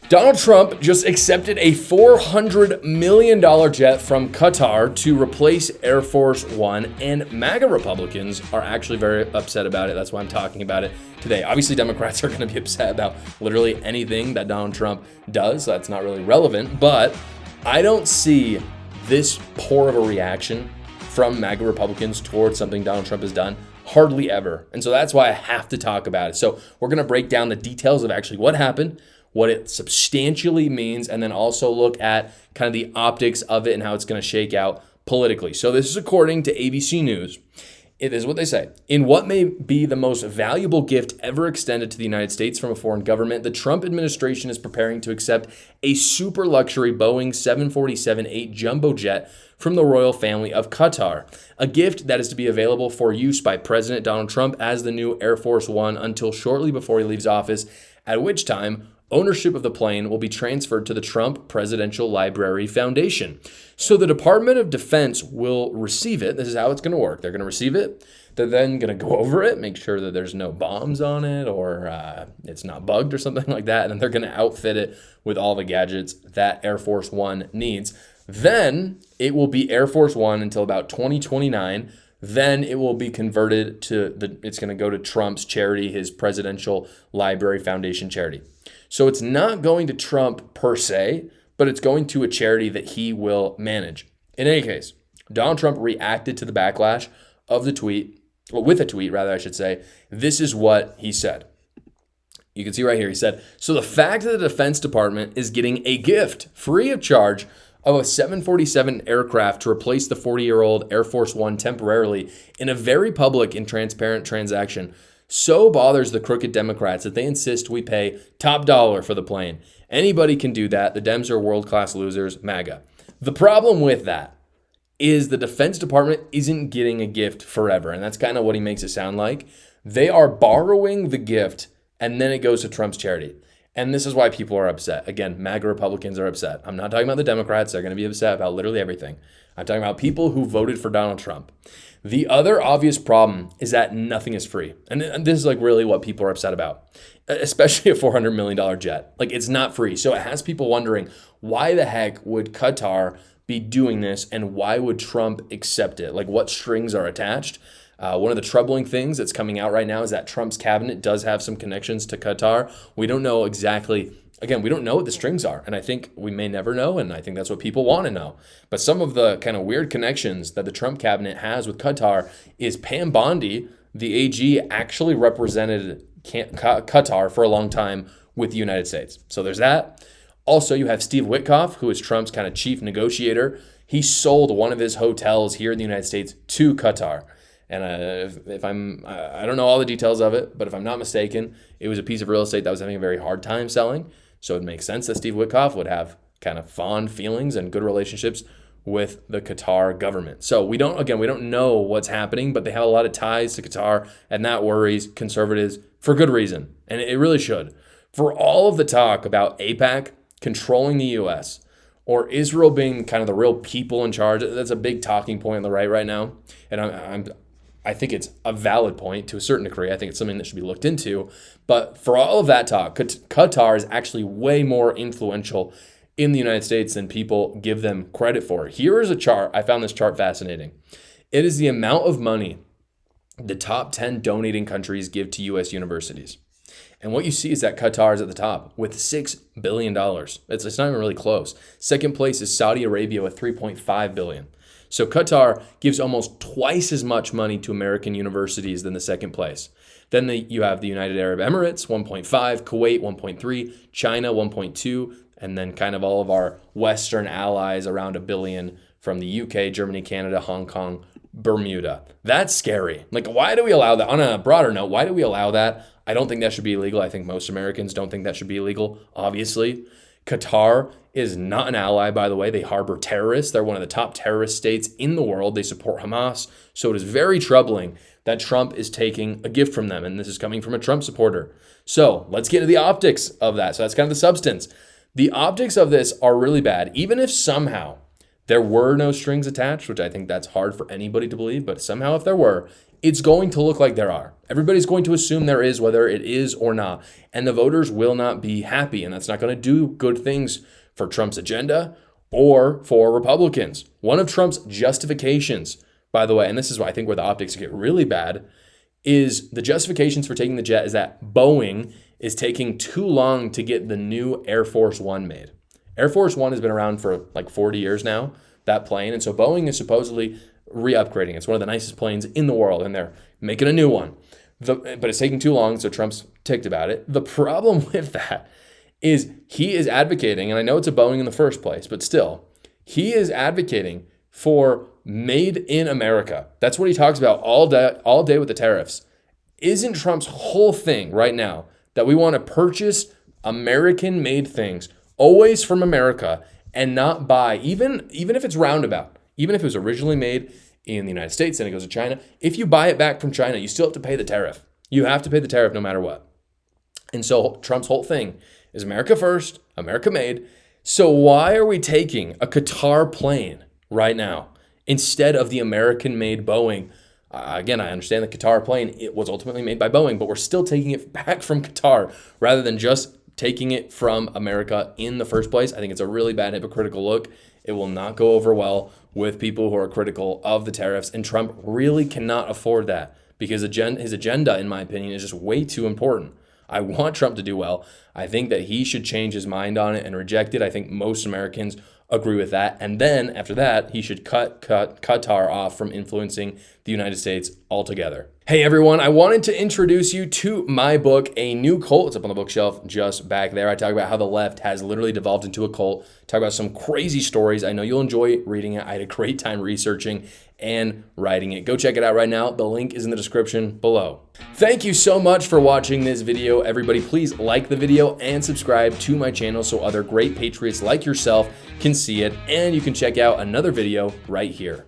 Donald Trump just accepted a $400 million jet from Qatar to replace Air Force One, and MAGA Republicans are actually very upset about it. That's why I'm talking about it today. Obviously, Democrats are going to be upset about literally anything that Donald Trump does. So that's not really relevant, but I don't see this poor of a reaction from MAGA Republicans towards something Donald Trump has done. Hardly ever. And so that's why I have to talk about it. So we're going to break down the details of actually what happened, what it substantially means, and then also look at kind of the optics of it and how it's going to shake out politically. So this is according to ABC News. It is what they say. In what may be the most valuable gift ever extended to the United States from a foreign government, the Trump administration is preparing to accept a super luxury Boeing 747-8 jumbo jet from the royal family of Qatar, a gift that is to be available for use by President Donald Trump as the new Air Force One until shortly before he leaves office, at which time ownership of the plane will be transferred to the Trump Presidential Library Foundation. So the Department of Defense will receive it. This is how it's going to work. They're going to receive it. They're then going to go over it, make sure that there's no bombs on it or it's not bugged or something like that. And then they're going to outfit it with all the gadgets that Air Force One needs. Then it will be Air Force One until about 2029. Then it will be converted it's going to go to Trump's charity, his Presidential Library Foundation charity. So it's not going to Trump per se, but it's going to a charity that he will manage. In any case, Donald Trump reacted to the backlash of the tweet, with a tweet rather, I should say. This is what he said. You can see right here, he said, "So the fact that the Defense Department is getting a gift free of charge of a 747 aircraft to replace the 40-year-old Air Force One temporarily in a very public and transparent transaction so bothers the crooked Democrats that they insist we pay top dollar for the plane. Anybody can do that. The Dems are world-class losers, MAGA." The problem with that is the Defense Department isn't getting a gift forever, and that's kind of what he makes it sound like. They are borrowing the gift, and then it goes to Trump's charity. And this is why people are upset. Again, MAGA Republicans are upset. I'm not talking about the Democrats. They're going to be upset about literally everything. I'm talking about people who voted for Donald Trump. The other obvious problem is that nothing is free. And this is like really what people are upset about, especially a $400 million jet. Like, it's not free. So it has people wondering, why the heck would Qatar be doing this, and why would Trump accept it? Like, what strings are attached? One of the troubling things that's coming out right now is that Trump's cabinet does have some connections to Qatar. We don't know exactly. Again, we don't know what the strings are, and I think we may never know, and I think that's what people want to know. But some of the kind of weird connections that the Trump cabinet has with Qatar is Pam Bondi, the AG, actually represented Qatar for a long time with the United States. So there's that. Also, you have Steve Witkoff, who is Trump's kind of chief negotiator. He sold one of his hotels here in the United States to Qatar. And I don't know all the details of it, but if I'm not mistaken, it was a piece of real estate that was having a very hard time selling. So it makes sense that Steve Witkoff would have kind of fond feelings and good relationships with the Qatar government. So we don't know what's happening, but they have a lot of ties to Qatar, and that worries conservatives for good reason. And it really should. For all of the talk about AIPAC controlling the U.S., or Israel being kind of the real people in charge, that's a big talking point on the right now. And I think it's a valid point to a certain degree. I think it's something that should be looked into. But for all of that talk, Qatar is actually way more influential in the United States than people give them credit for. Here is a chart. I found this chart fascinating. It is the amount of money the top 10 donating countries give to U.S. universities. And what you see is that Qatar is at the top with $6 billion. It's not even really close. Second place is Saudi Arabia with $3.5 billion. So Qatar gives almost twice as much money to American universities than the second place. Then you have the United Arab Emirates, 1.5, Kuwait, 1.3, China, 1.2, and then kind of all of our Western allies around $1 billion from the UK, Germany, Canada, Hong Kong, Bermuda. That's scary. Like, why do we allow that? On a broader note, why do we allow that? I don't think that should be illegal. I think most Americans don't think that should be illegal, obviously. Qatar is not an ally, by the way. They harbor terrorists. They're one of the top terrorist states in the world. They support Hamas. So it is very troubling that Trump is taking a gift from them. And this is coming from a Trump supporter. So let's get to the optics of that. So that's kind of the substance. The optics of this are really bad. Even if somehow there were no strings attached, which I think that's hard for anybody to believe, but somehow if there were, it's going to look like there are. Everybody's going to assume there is, whether it is or not. And the voters will not be happy. And that's not going to do good things for Trump's agenda or for Republicans. One of Trump's justifications, by the way, and this is why I think where the optics get really bad, is the justifications for taking the jet is that Boeing is taking too long to get the new Air Force One made. Air Force One has been around for like 40 years now, that plane. And so Boeing is supposedly re-upgrading. It's one of the nicest planes in the world, and they're making a new one. But it's taking too long, so Trump's ticked about it. The problem with that is he is advocating, and I know it's a Boeing in the first place, but still, he is advocating for made in America. That's what he talks about all day with the tariffs. Isn't Trump's whole thing right now that we want to purchase American-made things, always from America, and not buy, even if it's roundabout, even if it was originally made in the United States and it goes to China, if you buy it back from China, you still have to pay the tariff. You have to pay the tariff no matter what. And so Trump's whole thing is America first, America made. So why are we taking a Qatar plane right now instead of the American-made Boeing? Again, I understand the Qatar plane, it was ultimately made by Boeing, but we're still taking it back from Qatar rather than just taking it from America in the first place. I think it's a really bad hypocritical look. It will not go over well with people who are critical of the tariffs, and Trump really cannot afford that because his agenda, in my opinion, is just way too important. I want Trump to do well. I think that he should change his mind on it and reject it. I think most Americans agree with that. And then after that, he should cut Qatar off from influencing the United States altogether. Hey everyone, I wanted to introduce you to my book, A New Cult. It's up on the bookshelf just back there. I talk about how the left has literally devolved into a cult. Talk about some crazy stories. I know you'll enjoy reading it. I had a great time researching and writing it. Go check it out right now. The link is in the description below. Thank you so much for watching this video. Everybody, please like the video and subscribe to my channel so other great patriots like yourself can see it. And you can check out another video right here.